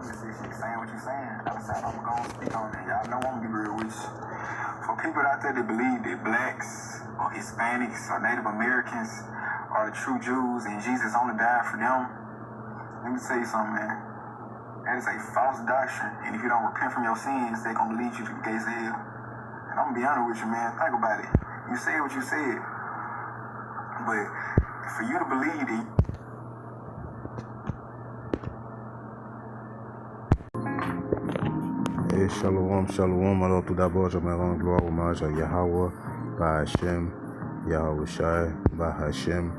just saying what you're saying. I decided I'm going to speak on it. Y'all know I'm going to be real with you. For people out there that believe that blacks or Hispanics or Native Americans are the true Jews and Jesus only died for them, let me tell you something, man. That is a false doctrine. And if you don't repent from your sins, they're going to lead you to the gates of hell. And I'm going to be honest with you, man. Think about it. You said what you said. But for you to believe that et shalom, shalom. Alors tout d'abord, j'aimerais rendre gloire, hommage à Yahweh, Bahashem, Yahweh Shai, Bahashem,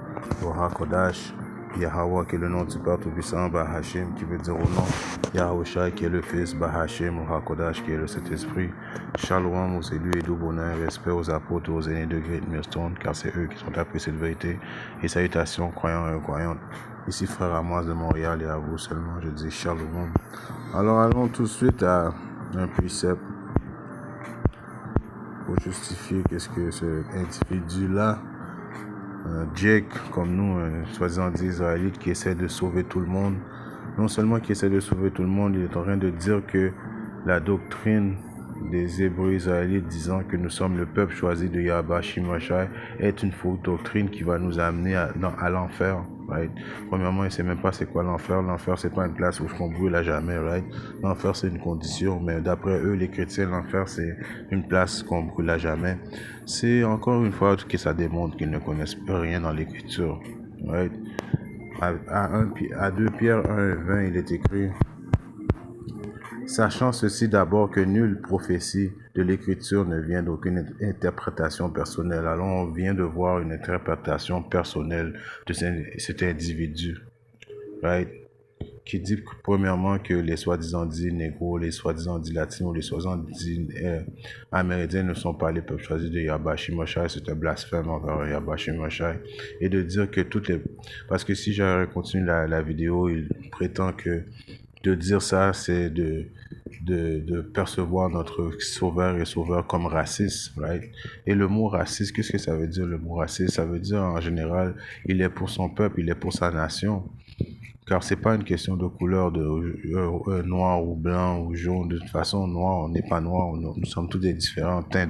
Hakodash, Yahweh qui est le nom du Père Tout-Puissant, Bahashem qui veut dire au nom, Yahweh Shai qui est le Fils, Bahashem, Hakodash qui est le Saint-Esprit. Shalom aux élus et doux bonheur, respect aux apôtres, aux aînés de Great Millstone, car c'est eux qui sont appréciés de vérité. Et salutations, croyants et croyantes. Ici, frère Amos de Montréal, et à vous seulement, je dis shalom. Alors, allons tout de suite à un précepte pour justifier qu'est-ce que ce individu-là, Jake, comme nous, soi-disant des Israélites qui essaie de sauver tout le monde, non seulement qui essaie de sauver tout le monde, il est en train de dire que la doctrine des Hébreux israélites disant que nous sommes le peuple choisi de Yahweh Shimashai est une fausse doctrine qui va nous amener à l'enfer. Right? Premièrement, il ne sait même pas c'est quoi l'enfer. L'enfer, c'est pas une place où on brûle à jamais. Right? L'enfer, c'est une condition, mais d'après eux, les chrétiens, l'enfer, c'est une place qu'on brûle à jamais. C'est encore une fois que ça démontre qu'ils ne connaissent rien dans l'écriture. Right? À 2 Pierre 1:20, il est écrit: sachant ceci d'abord que nulle prophétie de l'écriture ne vient d'aucune interprétation personnelle. Alors on vient de voir une interprétation personnelle de cet individu, right? Qui dit premièrement que les soi-disant dits négros, les soi-disant dits latinos, les soi-disant dits amérindiens ne sont pas les peuples choisis de Yahweh Shimashai. C'est un blasphème envers Yahweh Shimashai. Et de dire que toutes les... Parce que si je continue la vidéo, il prétend que de dire ça, c'est de percevoir notre sauveur et sauveur comme raciste, right? Et le mot raciste, qu'est-ce que ça veut dire, le mot raciste? Ça veut dire, en général, il est pour son peuple, il est pour sa nation. Car c'est pas une question de couleur, de noir ou blanc ou jaune. De toute façon, noir, on n'est pas noir, nous sommes tous des différents teints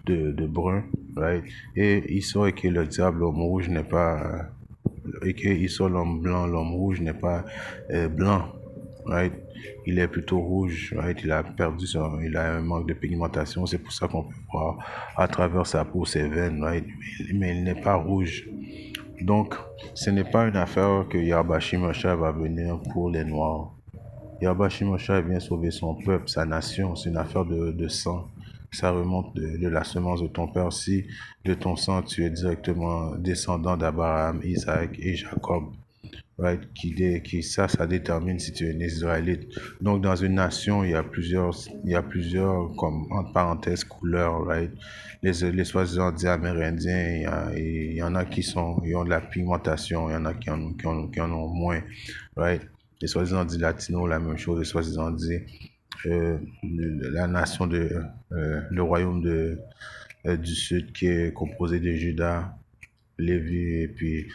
de brun, right? Et il saurait que le diable, l'homme rouge, n'est pas... et qu'il soit l'homme blanc, l'homme rouge n'est pas blanc. Right? Il est plutôt rouge, right? Il a un manque de pigmentation, c'est pour ça qu'on peut voir à travers sa peau ses veines, right? Mais il n'est pas rouge. Donc, ce n'est pas une affaire que Yahweh Shimashai va venir pour les Noirs. Yahweh Shimashai vient sauver son peuple, sa nation, c'est une affaire de sang. Ça remonte de la semence de ton père. Si de ton sang tu es directement descendant d'Abraham, Isaac et Jacob. Right, ça détermine si tu es un Israélite. Donc, dans une nation, il y a plusieurs, comme, entre parenthèses, couleurs, right? Les soi-disant dits amérindiens, il y en a qui ont de la pigmentation, il y en a qui en ont moins, right? Les soi-disant dits latinos, la même chose, les soi-disant dits, la nation le royaume du Sud qui est composé de Juda, Lévi et puis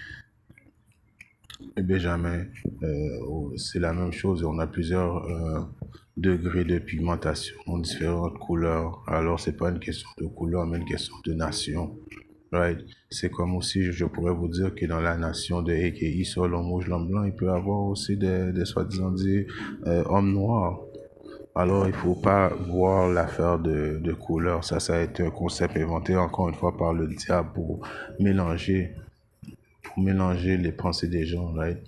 Benjamin, c'est la même chose. On a plusieurs degrés de pigmentation, différentes couleurs. Alors, c'est pas une question de couleur, mais une question de nation. Right? C'est comme aussi, je pourrais vous dire que dans la nation de EKI, sur l'homme rouge, l'homme blanc, il peut y avoir aussi des soi-disant dit hommes noirs. Alors, il faut pas voir l'affaire de couleur. Ça a été un concept inventé encore une fois par le diable pour mélanger les pensées des gens, right?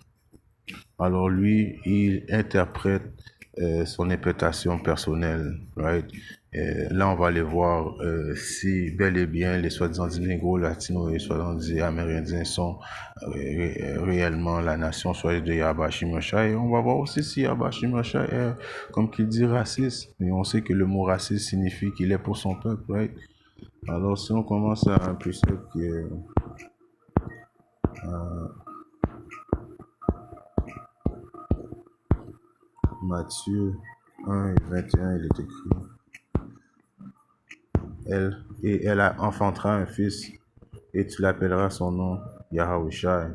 Alors lui, il interprète son interprétation personnelle, right? Là, on va aller voir si bel et bien les soi-disant négros, latinos et soi-disant amérindiens sont réellement la nation choisie de Yahweh Shimashai. Et on va voir aussi si Yahweh Shimashai est, comme qu'il dit, raciste. Et on sait que le mot raciste signifie qu'il est pour son peuple, right? Alors, si on commence à un précepte qui est... Matthieu 1 et 21, il est écrit: elle enfantera un fils, et tu l'appelleras son nom Yahweh Shai.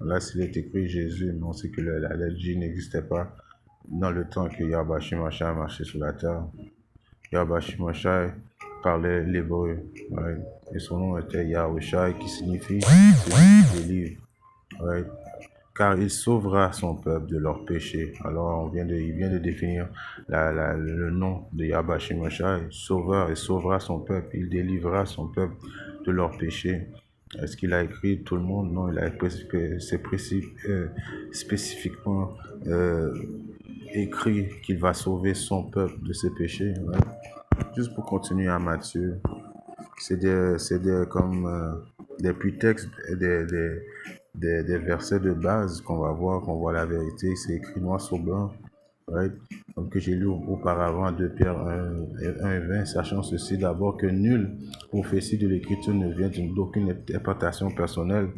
Là, s'il est écrit Jésus, mais on sait que la lettre J n'existait pas. dans le temps que Yahweh Shimashai marchait sur la terre, Yahweh Shimashai parlait l'hébreu, right? Et son nom était Yahushai, qui signifie celui qui délivre, right? Car il sauvera son peuple de leurs péchés. Alors il vient de définir le nom de Yahweh Shimashai, sauveur, et sauvera son peuple, il délivrera son peuple de leurs péchés. Est-ce qu'il a écrit tout le monde? Non, il a spécifiquement écrit qu'il va sauver son peuple de ses péchés. Ouais. Juste pour continuer à Matthieu, c'est comme des prétextes, des versets de base qu'on va voir, qu'on voit la vérité. C'est écrit noir sur blanc. Right? Comme que j'ai lu auparavant 2 Pierre 1:20, sachant ceci d'abord que nulle prophétie de l'écriture ne vient d'aucune interprétation personnelle.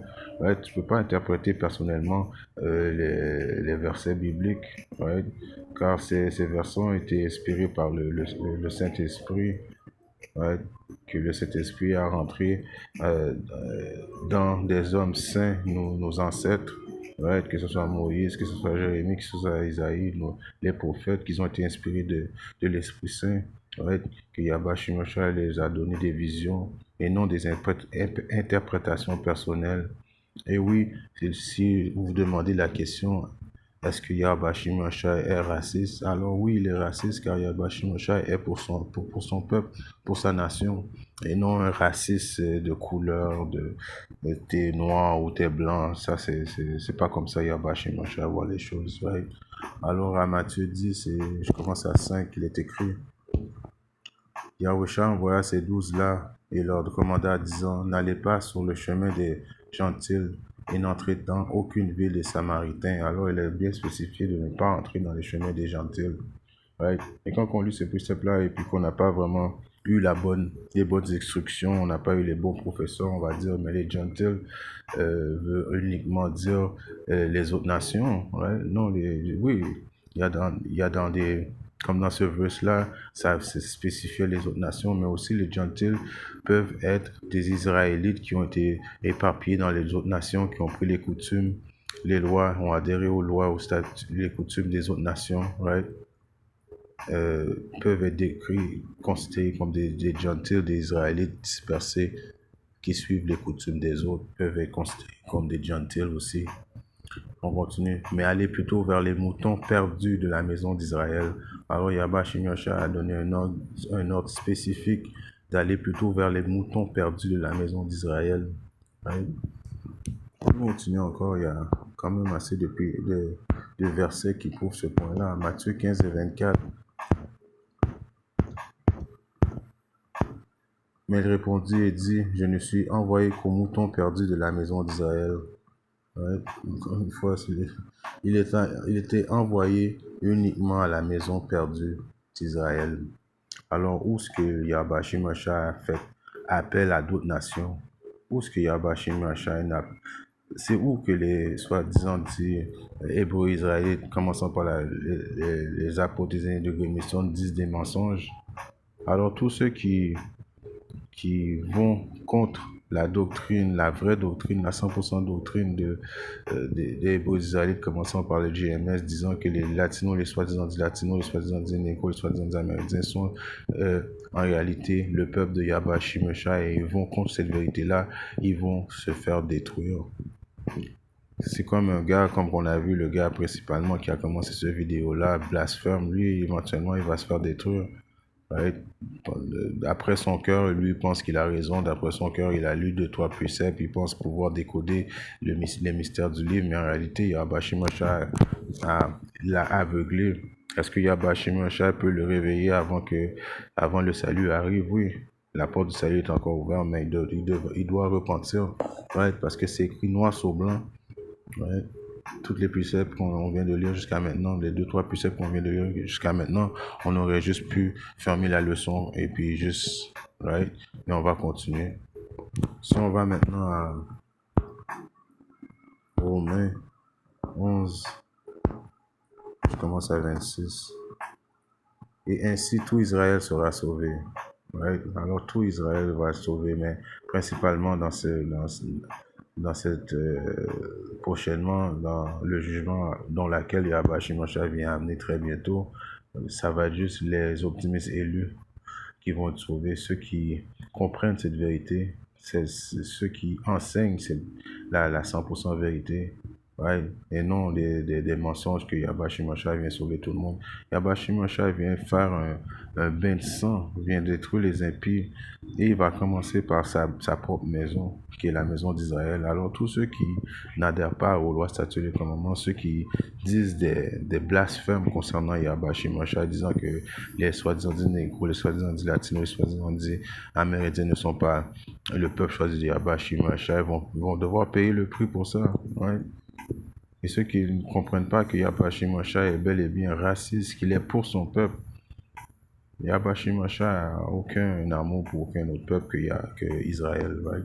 Right? Tu ne peux pas interpréter personnellement les versets bibliques, right? Car ces versets ont été inspirés par le Saint-Esprit, right? Que le Saint-Esprit a rentré dans des hommes saints, nos ancêtres, right? Que ce soit Moïse, que ce soit Jérémie, que ce soit Isaïe, les prophètes, qui ont été inspirés de l'Esprit Saint, right? Que Yahweh Shimashai les a donné des visions et non des interprétations personnelles. Et oui, si vous vous demandez la question, est-ce que Yahweh Shimashai est raciste? Alors oui, il est raciste car Yahweh Shimashai est pour son peuple, pour sa nation, et non un raciste de couleur, de t'es noir ou t'es blanc. Ça, c'est pas comme ça Yahweh Shimashai voit les choses, right? Alors à Matthieu 10, je commence à 5, il est écrit: Yahusha envoya ces 12-là et leur commanda, disant: N'allez pas sur le chemin des gentils et n'entrez dans aucune ville des Samaritains. Alors il est bien spécifié de ne pas entrer dans les chemins des gentils. Right? Et quand on lit ce précepte-là et puis qu'on n'a pas vraiment eu les bonnes instructions, on n'a pas eu les bons professeurs, on va dire, mais les gentils veut uniquement dire les autres nations. Right? Non, oui, il y a dans des... Comme dans ce verse-là, ça spécifiait les autres nations, mais aussi les gentils peuvent être des Israélites qui ont été éparpillés dans les autres nations, qui ont pris les coutumes, les lois, ont adhéré aux lois, aux statuts, les coutumes des autres nations, right? Peuvent être décrits, considérés comme des gentils, des Israélites dispersés qui suivent les coutumes des autres, peuvent être considérés comme des gentils aussi. On continue. Mais allez plutôt vers les moutons perdus de la maison d'Israël. Alors Yahweh Shimashai a donné un ordre spécifique d'aller plutôt vers les moutons perdus de la maison d'Israël. Right? On continue encore, il y a quand même assez de versets qui prouvent ce point-là. Matthieu 15 et 24. Mais il répondit et dit: Je ne suis envoyé qu'aux moutons perdus de la maison d'Israël. Ouais. Encore une fois, il était envoyé uniquement à la maison perdue d'Israël. Alors, où est-ce que Yahweh Shimashai a fait appel à d'autres nations? Où est-ce que Yahweh Shimashai n'a... C'est où que les soi-disant dit hébreux israélites, commençant par les apôtres des années de Gémission, disent des mensonges? Alors, tous ceux qui vont contre la doctrine, la vraie doctrine, la 100% doctrine des hébreux israélites, commençant par le GMS, disant que les latinos, les soi-disant dit latinos, les soi-disant dit négros, les soi-disant dit amérindiens sont en réalité le peuple de Yahweh Shimashai, et ils vont contre cette vérité-là, ils vont se faire détruire. C'est comme un gars, comme on a vu, le gars principalement qui a commencé cette vidéo-là, blasphème, lui, éventuellement, il va se faire détruire. Right? D'après son cœur, lui pense qu'il a raison. D'après son cœur, il a lu 2-3 préceptes. Il pense pouvoir décoder les mystères du livre. Mais en réalité, Yahweh Shimashai l'a aveuglé. Est-ce que Yahweh Shimashai peut le réveiller avant le salut arrive? Oui. La porte du salut est encore ouverte, mais il doit repentir. Right? Parce que c'est écrit noir sur blanc. Right? Toutes les préceptes qu'on vient de lire jusqu'à maintenant, les 2-3 préceptes qu'on vient de lire jusqu'à maintenant, on aurait juste pu fermer la leçon et puis juste, right? Mais on va continuer. Si on va maintenant à Romains 11, je commence à 26. Et ainsi tout Israël sera sauvé. Right? Alors tout Israël va être sauvé, mais principalement dans dans cette prochainement dans le jugement dans lequel Yahweh Shimashai vient amener très bientôt. Ça va être juste les optimistes élus qui vont être sauvés, ceux qui comprennent cette vérité, c'est ceux qui enseignent la 100% vérité, ouais, et non des mensonges que Yahweh Shimashai vient sauver tout le monde. Yahweh Shimashai vient faire un bain de sang, vient détruire les impies, et il va commencer par sa propre maison, qui est la maison d'Israël. Alors tous ceux qui n'adhèrent pas aux lois, statuts et commandements, ceux qui disent des blasphèmes concernant Yahweh Shimashai, disant que les soi-disant dits négros, les soi-disant dits latinos, les soi-disant dits amérindiens ne sont pas le peuple choisi de Yahweh Shimashai, vont devoir payer le prix pour ça. Ouais. Et ceux qui ne comprennent pas que Yahweh Shimashai est bel et bien raciste, qu'il est pour son peuple, Yahweh Shimashai n'a aucun amour pour aucun autre peuple que Israël. Right?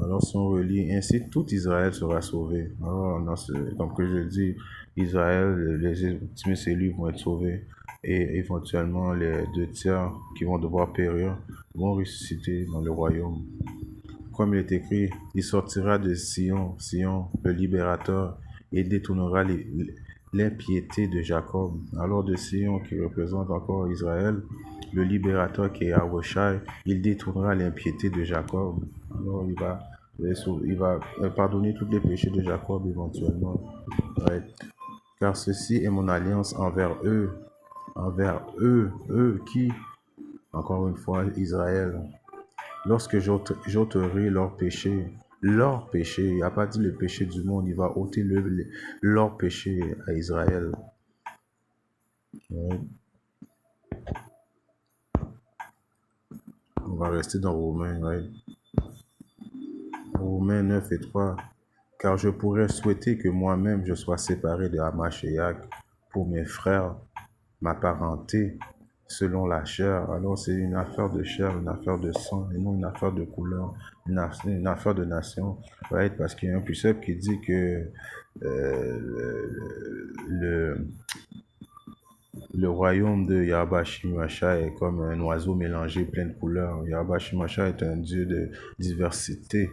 Alors, si on relit ainsi, tout Israël sera sauvé. Alors, comme que je dis, Israël, les optimistes élus vont être sauvés. Et éventuellement, les 2 tiers qui vont devoir périr vont ressusciter dans le royaume. Comme il est écrit, il sortira de Sion, Sion, le libérateur, et détournera l'impiété de Jacob. Alors de Sion, qui représente encore Israël, le libérateur qui est Yahushai, il détournera l'impiété de Jacob. Alors il va pardonner tous les péchés de Jacob éventuellement. Ouais. Car ceci est mon alliance envers eux. Envers eux, qui, encore une fois, Israël. Lorsque j'ôterai leur péché, il n'a pas dit le péché du monde, il va ôter leur péché à Israël. Ouais. On va rester dans Romains, ouais. Romains 9 et 3. Car je pourrais souhaiter que moi-même je sois séparé de Hamashiach pour mes frères, ma parenté, selon la chair. Alors c'est une affaire de chair, une affaire de sang, et non une affaire de couleur, une affaire de nation. Right? Parce qu'il y a un précepte qui dit que le royaume de Yahweh Shimashai est comme un oiseau mélangé plein de couleurs. Yahweh Shimashai est un dieu de diversité.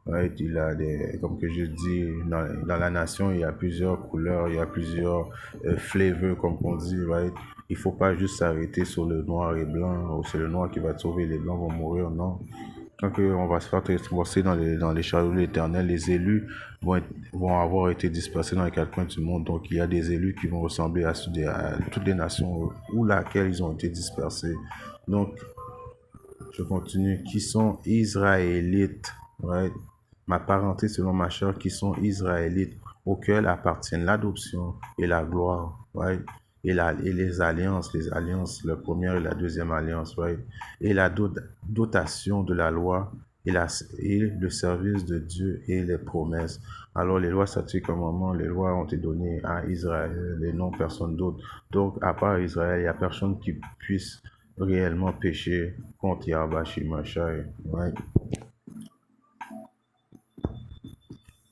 Right? Il a comme que je dis, dans la nation, il y a plusieurs couleurs, il y a plusieurs flavors, comme on dit, right? Il faut pas juste s'arrêter sur le noir et blanc, ou c'est le noir qui va te sauver, les blancs vont mourir, non. Quand on va se faire transformer dans les chariots de l'Éternel, les élus vont avoir été dispersés dans les 4 coins du monde. Donc, il y a des élus qui vont ressembler à toutes les nations où laquelle ils ont été dispersés. Donc, je continue. Qui sont israélites, right? Ma parenté selon ma chair, qui sont israélites, auxquels appartiennent l'adoption et la gloire, right? Et les alliances, la première et la deuxième alliance, right? Et la dotation de la loi et le service de Dieu et les promesses. Alors les lois, statuts, commandements, les lois ont été données à Israël et non personne d'autre. Donc à part Israël, il n'y a personne qui puisse réellement pécher contre Yahweh Shimashai. Right?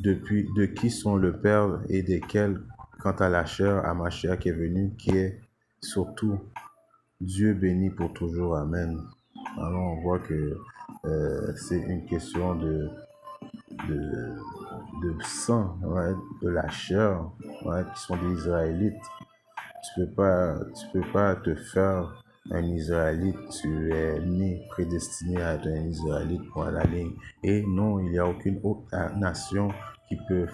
De qui sont le Père et desquels, quant à la chair, Hamashiach est venu, qui est surtout Dieu béni pour toujours. Amen. Alors on voit que c'est une question de, de sang, ouais, de la chair, ouais, qui sont des Israélites. Tu peux pas te faire un Israélite, tu es né prédestiné à être un Israélite pour la ligne. Et non, il n'y a aucune autre nation qui peut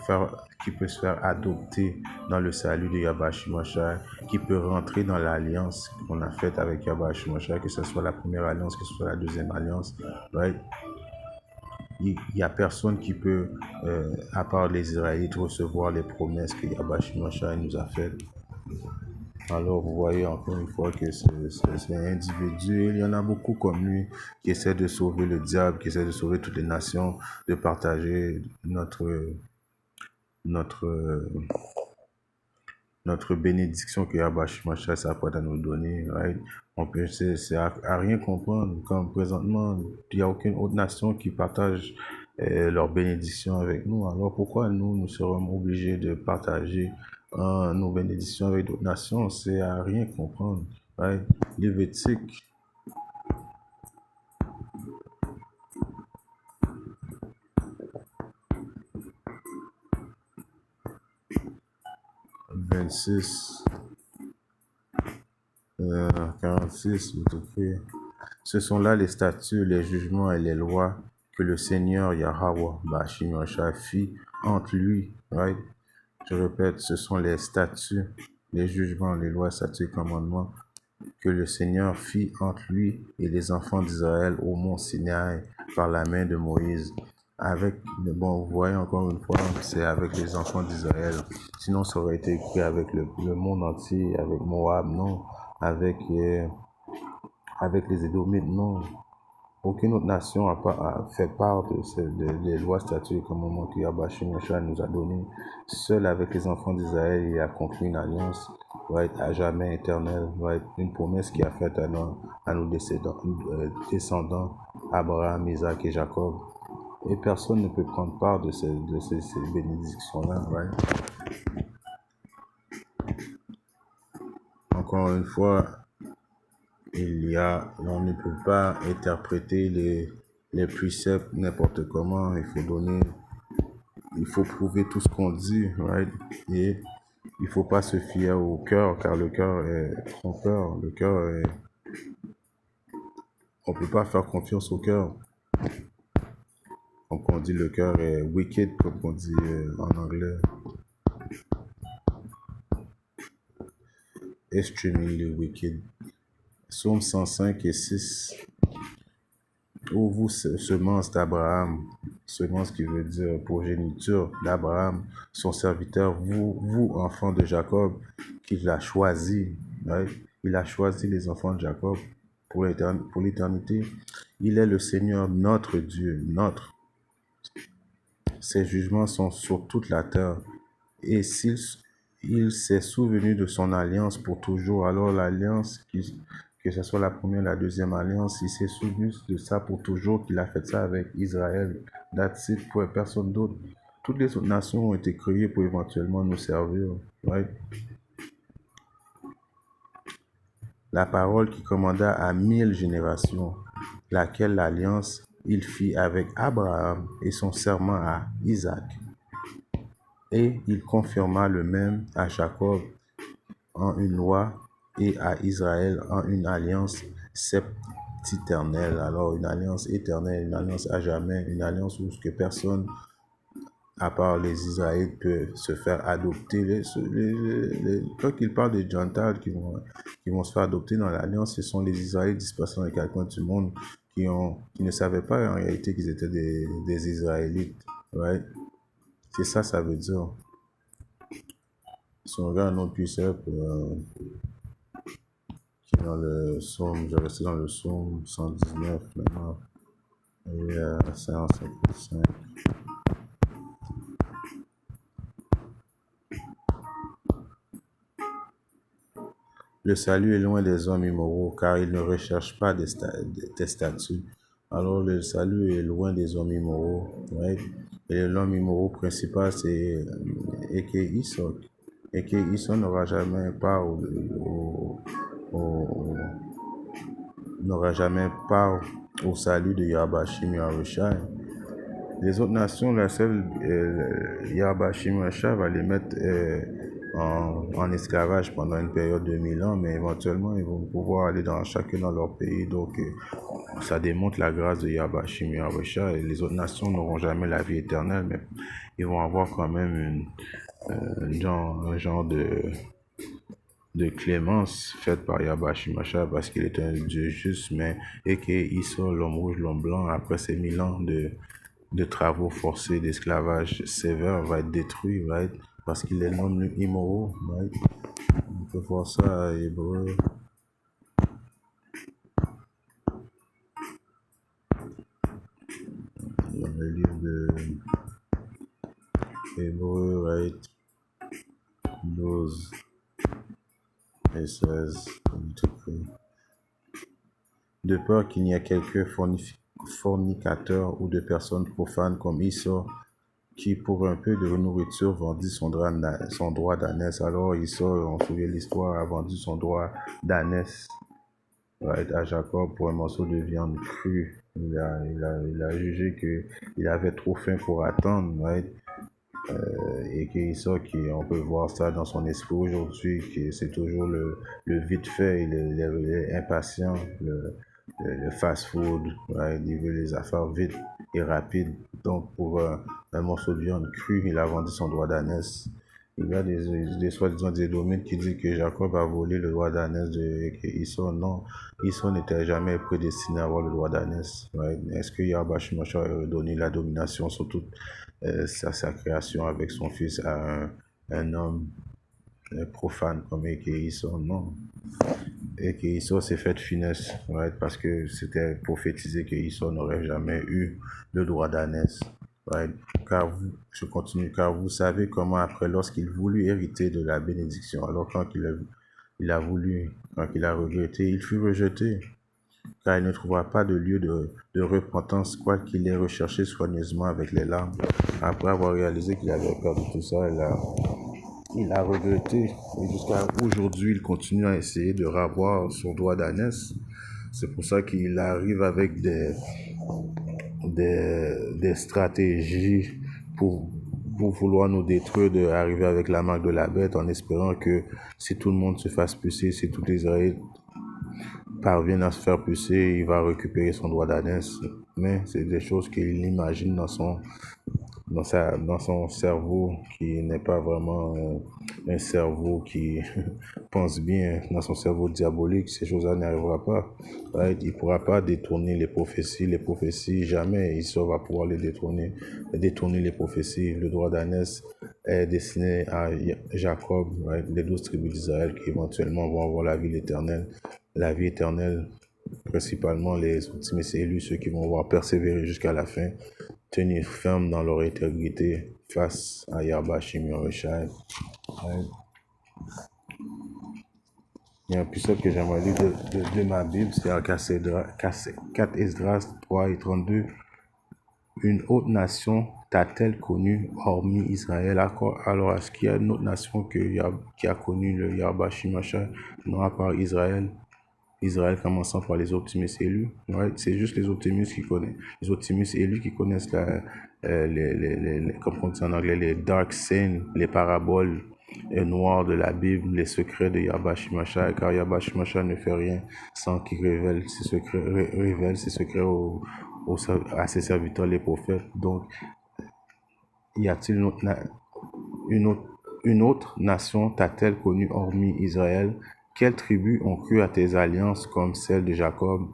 se faire adopter dans le salut de Yahweh Shimashai, qui peut rentrer dans l'alliance qu'on a faite avec Yahweh Shimashai, que ce soit la première alliance, que ce soit la deuxième alliance, right? Il n'y a personne qui peut, à part les Israélites, recevoir les promesses que Yahweh Shimashai nous a faites. Alors, vous voyez encore une fois que c'est un individu. Il y en a beaucoup comme lui qui essaient de sauver le diable, qui essaient de sauver toutes les nations, de partager notre, notre bénédiction que Yahweh Shimashai s'apprête à nous donner. Right? On peut, c'est à rien comprendre. Comme présentement, il n'y a aucune autre nation qui partage leur bénédiction avec nous. Alors pourquoi nous serons obligés de partager nos bénédictions avec d'autres nations? C'est à rien comprendre. Right? Lévitique 26, 46, vous écrivez. Ce sont là les statuts, les jugements et les lois que le Seigneur Yahweh Bashim Yahshua fit entre lui. Right? Je répète, ce sont les statuts, les jugements, les lois, statuts, commandements que le Seigneur fit entre lui et les enfants d'Israël au mont Sinaï par la main de Moïse. Vous voyez encore une fois, c'est avec les enfants d'Israël. Sinon, ça aurait été écrit avec le monde entier, avec Moab, non. Avec les Édomites, non. Aucune autre nation a fait part des lois, statuts et commandements que Yahweh Shemeshah nous a donnés. Seul avec les enfants d'Israël, il a conclu une alliance, à jamais éternelle, une promesse qu'il a faite à nos descendants, Abraham, Isaac et Jacob. Et personne ne peut prendre part de ces bénédictions-là. Encore une fois, on ne peut pas interpréter les préceptes n'importe comment. Il faut prouver tout ce qu'on dit, et il faut pas se fier au cœur, car le cœur est trompeur. On peut pas faire confiance au cœur. Comme on dit, le cœur est wicked, comme on dit en anglais. Extremely wicked. Psaume 105 et 6. Ô vous, semence d'Abraham, semence qui veut dire progéniture d'Abraham, son serviteur, vous, enfants de Jacob, qu'il a choisi. Il a choisi les enfants de Jacob pour l'éternité. Il est le Seigneur, notre Dieu, notre. Ses jugements sont sur toute la terre. Et s'il s'est souvenu de son alliance pour toujours, alors l'alliance, que ce soit la première, la deuxième alliance, il s'est souvenu de ça pour toujours, qu'il a fait ça avec Israël. That's it, pour personne d'autre. Toutes les autres nations ont été créées pour éventuellement nous servir. La parole qui commanda à 1000 générations, laquelle l'alliance il fit avec Abraham et son serment à Isaac. Et il confirma le même à Jacob en une loi et à Israël en une alliance septiternelle. Alors une alliance éternelle, une alliance à jamais, une alliance où que personne, à part les Israélites, peut se faire adopter. Quand il parle des Gentiles qui vont se faire adopter dans l'alliance, ce sont les Israélites dispersés dans les quatre coins du monde qui ne savaient pas en réalité qu'ils étaient des Israélites. C'est ça, ça veut dire. Si on regarde un autre précepte, qui est dans le psaume, je vais rester dans le psaume 119 maintenant, et 155. Le salut est loin des hommes immoraux, car ils ne recherchent pas des statuts. Alors le salut est loin des hommes immoraux. Et l'homme immoraux principal, c'est Eke Isok. Eke Isok n'aura jamais part au salut de Yahbashim Yahushai. Les autres nations, la seule Yahbashim Yahushai va les mettre en esclavage pendant une période de 1000 ans, mais éventuellement ils vont pouvoir aller chacun dans leur pays. Donc ça démontre la grâce de Yahbashim Yahushai. Et les autres nations n'auront jamais la vie éternelle, mais ils vont avoir quand même un genre de clémence faite par Yahbashim Yahushai parce qu'il est un Dieu juste, mais et qu'il sort l'homme rouge, l'homme blanc, après ces 1000 ans de travaux forcés, d'esclavage sévère, va être détruit, parce qu'il est l'homme immoraux. On peut voir ça à Hébreu. Dans le livre de Hébreu, 12 et 16. De peur qu'il n'y ait quelques fornicateurs ou de personnes profanes comme Esau, qui pour un peu de nourriture vendit son droit d'ânesse. Alors Esau, on se souvient l'histoire, a vendu son droit d'ânesse à Jacob pour un morceau de viande crue. Il a jugé qu'il avait trop faim pour attendre. et on peut voir ça dans son esprit aujourd'hui, que c'est toujours le vite fait, il est impatient, le fast-food, right? Il veut les affaires vite et rapides. Donc, pour un morceau de viande crue, il a vendu son droit d'ânesse. Il y a des soi-disant des domaines qui disent que Jacob a volé le droit d'ânesse de Esau. Non, Esau n'était jamais prédestiné à avoir le droit d'ânesse. Right? Est-ce que Yahweh Shemashah a donné la domination sur toute sa création avec son fils à un homme profane comme Esau? Non. Et qu'Esau s'est fait de finesse, right? Parce que c'était prophétisé qu'Esau n'aurait jamais eu le droit d'ânesse. Right? Je continue, car vous savez comment après, lorsqu'il voulut hériter de la bénédiction, alors quand il a voulu, quand il a regretté, il fut rejeté, car il ne trouva pas de lieu de repentance, quoiqu'il ait recherché soigneusement avec les larmes. Après avoir réalisé qu'il avait perdu tout ça, il a regretté. Et jusqu'à aujourd'hui, il continue à essayer de ravoir son droit d'ânesse. C'est pour ça qu'il arrive avec des stratégies pour vouloir nous détruire, d'arriver avec la marque de la bête en espérant que si tout le monde se fasse pucer, si tous les Israélites parviennent à se faire pucer, il va récupérer son droit d'ânesse. Mais c'est des choses qu'il imagine dans son cerveau, qui n'est pas vraiment un cerveau qui pense bien, dans son cerveau diabolique, ces choses-là n'arrivera pas. Right? Il ne pourra pas détourner les prophéties. Les prophéties, jamais il va pouvoir détourner les prophéties. Le droit d'ânesse est destiné à Jacob, right? Les 12 tribus d'Israël qui éventuellement vont avoir la vie éternelle. La vie éternelle, principalement les optimistes élus, ceux qui vont avoir persévéré jusqu'à la fin, tenir ferme dans leur intégrité face à Yahweh Shem Yahushua. Il y a un épisode que j'aimerais lire de ma Bible, c'est en 4 Esdras 3 et 32. Une autre nation t'a-t-elle connu hormis Israël? Alors, est-ce qu'il y a une autre nation qui a connu le Yahweh Shem Yahushua, non à part Israël? Israël commençant par les optimistes élus. Ouais, c'est juste les optimistes qui connaissent, les optimistes élus qui connaissent comme on dit en anglais, les dark sayings, les paraboles noires de la Bible, les secrets de Yahweh Shemashah, car Yahweh Shemashah ne fait rien sans qu'il révèle ses secrets à ses serviteurs, les prophètes. Donc, y a-t-il une autre nation t'a-t-elle connue hormis Israël? Quelles tribus ont cru à tes alliances comme celle de Jacob?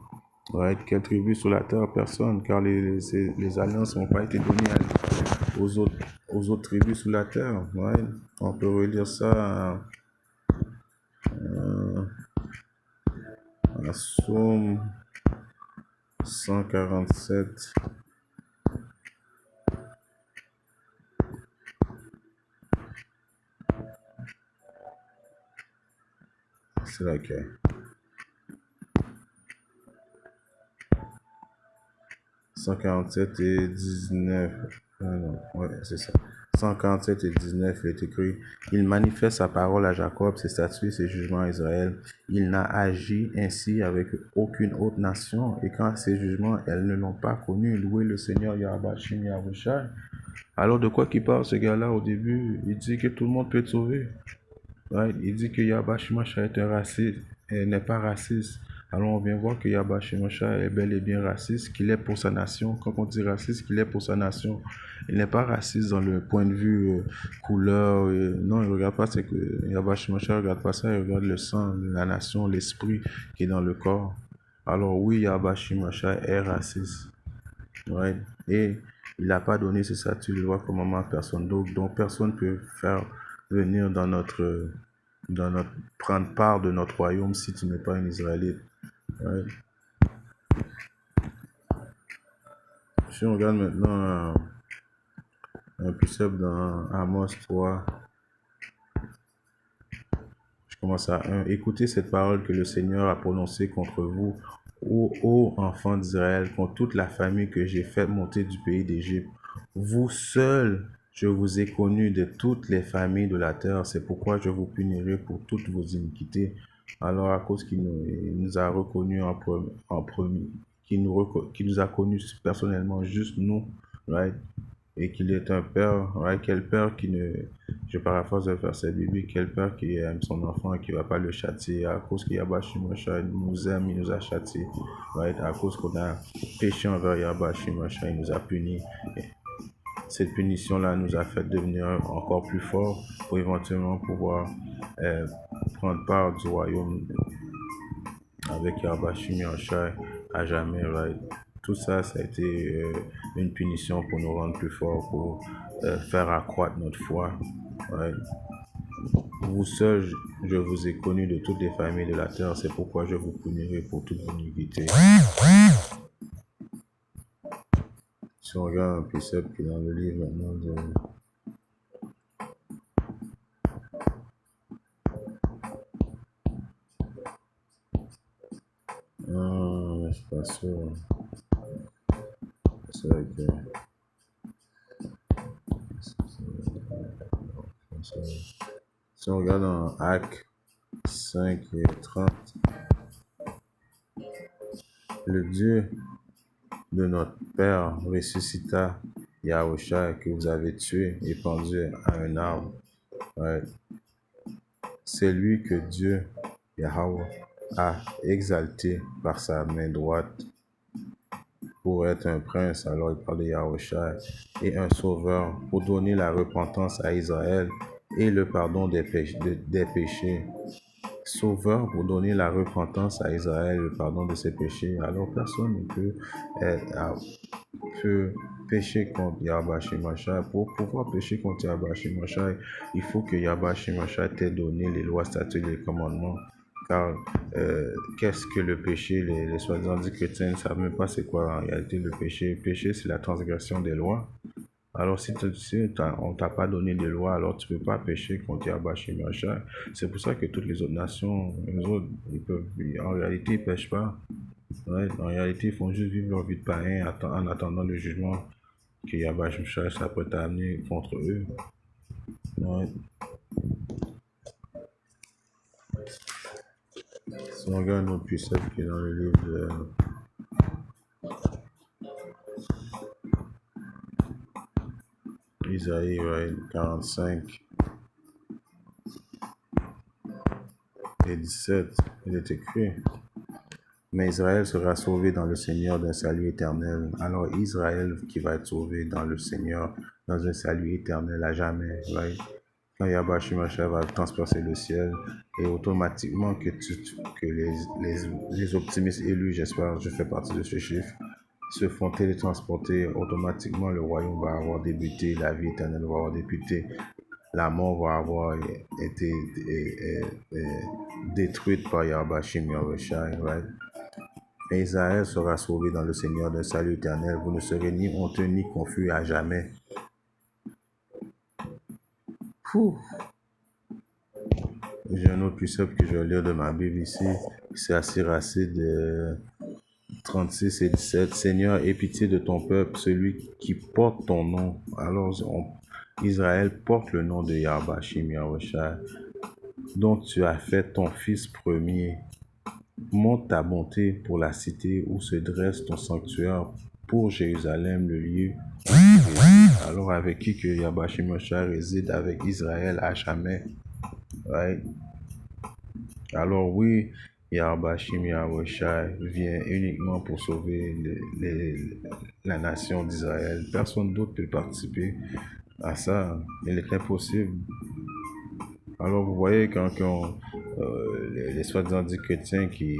Ouais, quelle tribu sur la terre? Personne, car les alliances n'ont pas été données aux autres tribus sur la terre. Ouais, on peut relire ça à Psaume 147. C'est laquelle? 147 et 19. Ah non, ouais, c'est ça. 147 et 19 est écrit: Il manifeste sa parole à Jacob, ses statuts, ses jugements à Israël. Il n'a agi ainsi avec aucune autre nation, et quand ces jugements, elles ne l'ont pas connu. Louez le Seigneur Yahweh Shem Yahushua. Alors de quoi qu'il parle ce gars-là au début? Il dit que tout le monde peut être sauvé. Ouais, il dit que Yahweh Shemashah est un raciste et n'est pas raciste. Alors on vient voir que Yahweh Shemashah est bel et bien raciste, qu'il est pour sa nation. Quand on dit raciste, qu'il est pour sa nation. Il n'est pas raciste dans le point de vue couleur. Non, il ne regarde pas, c'est que Yahweh Shemashah ne regarde pas ça, il regarde le sang, la nation, l'esprit qui est dans le corps. Alors oui, Yahweh Shemashah est raciste. Ouais. Et il n'a pas donné ses statuts de loi commandement à personne d'autre. Donc personne ne peut faire venir prendre part de notre royaume si tu n'es pas un Israélite. Ouais. Si on regarde maintenant un précepte dans Amos 3, je commence à 1. Écoutez cette parole que le Seigneur a prononcée contre vous, ô enfants d'Israël, contre toute la famille que j'ai fait monter du pays d'Égypte. Vous seuls, je vous ai connus de toutes les familles de la terre, c'est pourquoi je vous punirai pour toutes vos iniquités. Alors à cause qu'il nous a reconnus en premier, qu'il nous a connus personnellement, juste nous, right? et qu'il est un père, ouais, quel père qui ne, je paraphrase le verset biblique, quel père qui aime son enfant et qui ne va pas le châtier à cause qu'Yahba Shimosha nous aime, il nous a châtiés, right? À cause qu'on a péché envers Yahba Shimosha, il nous a punis. Et cette punition-là nous a fait devenir encore plus forts pour éventuellement pouvoir euh, prendre part du royaume avec Yahba Shimosha à jamais, right? Tout ça, ça a été une punition pour nous rendre plus forts, pour faire accroître notre foi. Ouais. Vous seuls, je vous ai connus de toutes les familles de la terre, c'est pourquoi je vous punirai pour toute vos iniquités. Si on regarde un précepte qui est dans le livre maintenant de... Ah, je suis pas sûr. C'est vrai que... Si on regarde en Actes 5 et 30, le Dieu de notre Père ressuscita Yahusha que vous avez tué et pendu à un arbre. Ouais. C'est lui que Dieu, Yahweh, a exalté par sa main droite pour être un prince, alors il parle de Yahusha, et un sauveur pour donner la repentance à Israël et le pardon des péchés. Sauveur pour donner la repentance à Israël, le pardon de ses péchés. Alors personne ne peut pécher contre Yahba Shemashai. Pour pouvoir pécher contre Yahba Shemashai, il faut que Yahba Shemashai t'ait donné les lois, statuts et les commandements. Car qu'est-ce que le péché? Les soi-disant dits chrétiens ne savent même pas c'est quoi en réalité le péché. Le péché, c'est la transgression des lois. Alors, si on t'a pas donné de loi, alors tu peux pas pécher contre Yahba Shemashai. C'est pour ça que toutes les autres nations, les autres, en réalité, ils pêchent pas. Ouais, en réalité, ils font juste vivre leur vie de païen en attendant le jugement que Yahba Shemashai s'apprête à amener contre eux. Ouais. Si on regarde notre puissance qui est dans le livre de Isaïe, ouais, 45 et 17, il est écrit: mais Israël sera sauvé dans le Seigneur d'un salut éternel. Alors Israël qui va être sauvé dans le Seigneur, dans un salut éternel à jamais. Right? Quand Yahba Shemashai va transpercer le ciel, et automatiquement que les optimistes élus, j'espère, je fais partie de ce chiffre, se font télétransporter, automatiquement le royaume va avoir débuté, la vie éternelle va avoir débuté, la mort va avoir été détruite par Yahba Shemashai, right? Et Israël sera sauvé dans le Seigneur d'un salut éternel. Vous ne serez ni honteux ni confus à jamais. Ouh. J'ai un autre précepte que je vais lire de ma Bible ici. C'est à Siracide 36 et 17. Seigneur, aie pitié de ton peuple, celui qui porte ton nom. Alors, Israël porte le nom de Yahba Shemashai, dont tu as fait ton fils premier. Montre ta bonté pour la cité où se dresse ton sanctuaire, pour Jérusalem, le lieu où tu résides. Alors avec qui que Yahba Shemashai réside? Avec Israël à jamais. Right? Alors oui, Yahba Shemashai vient uniquement pour sauver la nation d'Israël. Personne d'autre peut participer à ça. Il est impossible. Alors vous voyez quand les soi-disant dits chrétiens qui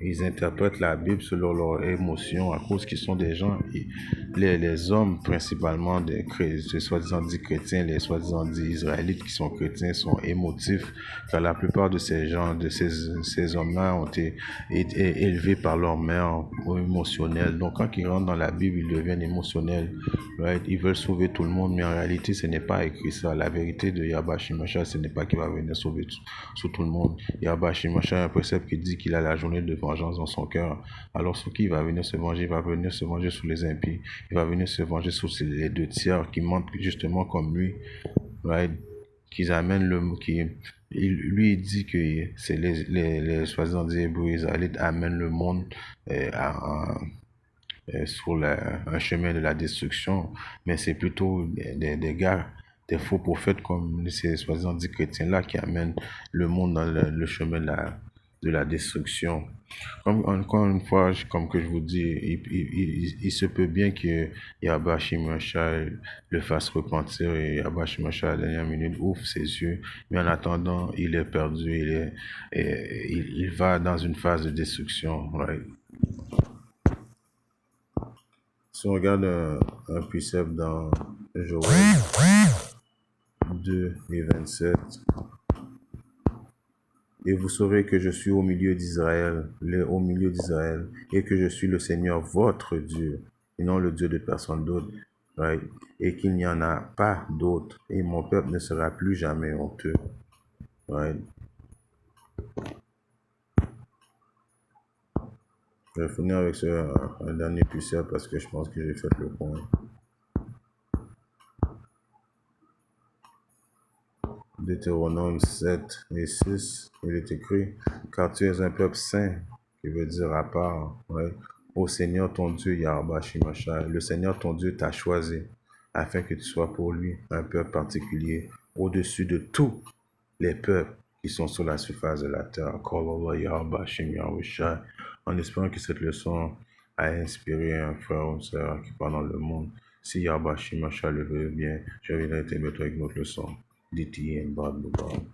ils interprètent la Bible selon leurs émotions à cause qu'ils sont des gens, les hommes principalement des soi-disant dits chrétiens, les soi-disant dits israélites qui sont chrétiens sont émotifs, car la plupart de ces gens, de ces hommes-là ont été élevés par leur mère émotionnelle. Donc quand ils rentrent dans la Bible, ils deviennent émotionnels. Right? Ils veulent sauver tout le monde, mais en réalité, ce n'est pas écrit ça. La vérité de Yahba Shemashai, ce n'est pas qu'il va venir sauver tout le monde. Yahba Shemashai a un précepte qui dit qu'il a la journée de vengeance dans son cœur. Alors, sur qui il va venir se venger? Il va venir se venger sur les impies. Il va venir se venger sur les deux tiers qui mentent justement comme lui. Right? Qu'ils amènent lui, il dit que c'est les soi-disant hébreux israélites amènent le monde sur un chemin de la destruction, mais c'est plutôt des gars, des faux prophètes comme ces soi-disant dits chrétiens-là qui amènent le monde dans le chemin de la destruction. Comme, encore une fois, comme que je vous dis, il se peut bien que Yahba Shimosha le fasse repentir et Yahba Shimosha à la dernière minute ouvre ses yeux, mais en attendant, il est perdu, il va dans une phase de destruction. Right? Si on regarde un précepte dans Joël 2 et 27, et vous saurez que je suis au milieu d'Israël, et que je suis le Seigneur votre Dieu, et non le Dieu de personne d'autre, right? Et qu'il n'y en a pas d'autre, et mon peuple ne sera plus jamais honteux, right? Je vais finir avec un dernier précepte parce que je pense que j'ai fait le point. Deutéronome 7 et 6, il est écrit, car tu es un peuple saint, qui veut dire à part, ouais, au Seigneur ton Dieu, Yahweh Shimashai, le Seigneur ton Dieu t'a choisi, afin que tu sois pour lui un peuple particulier, au-dessus de tous les peuples qui sont sur la surface de la terre. En espérant que cette leçon a inspiré un frère ou une sœur qui parle dans le monde. Si Yahweh Shimashai le veut bien, je viendrai t'aimer avec notre leçon. DT and Bob the Bomb.